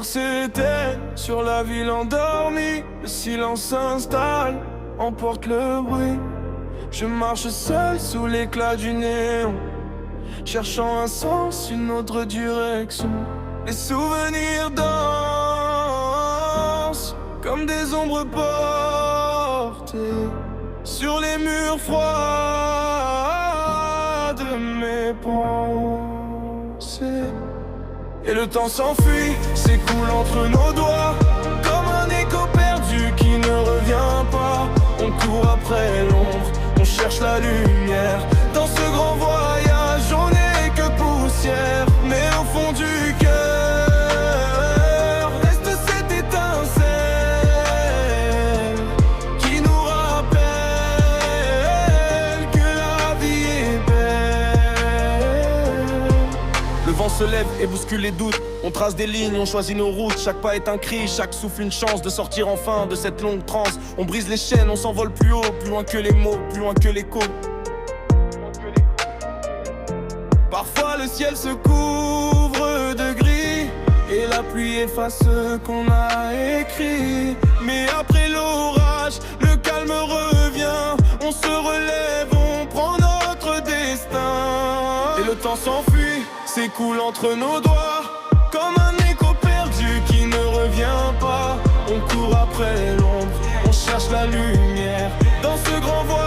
lumière s'éteigne sur la ville endormie. Le silence s'installe, emporte le bruit. Je marche seul sous l'éclat du néon, cherchant un sens, une autre direction. Les souvenirs dansent comme des ombres portées sur les murs froids de mes pensées. Et le temps s'enfuit, s'écoule entre nos doigts, comme un écho perdu qui ne revient pas. On court après l'ombre, on cherche la lumière. Dans ce grand voyage, on n'est que poussière. Mais au fond du cœur reste cette étincelle qui nous rappelle que la vie est belle. Le vent se lève et bouscule les doutes. On trace des lignes, on choisit nos routes. Chaque pas est un cri, chaque souffle une chance de sortir enfin de cette longue transe. On brise les chaînes, on s'envole plus haut, plus loin que les mots, plus loin que l'écho. Parfois le ciel se couvre de gris et la pluie efface ce qu'on a écrit. Mais après l'orage, le calme revient. On se relève, on prend notre destin. Et le temps s'enfuit, s'écoule entre nos doigts, comme un écho perdu qui ne revient pas. On court après l'ombre, on cherche la lumière. Dans ce grand voyage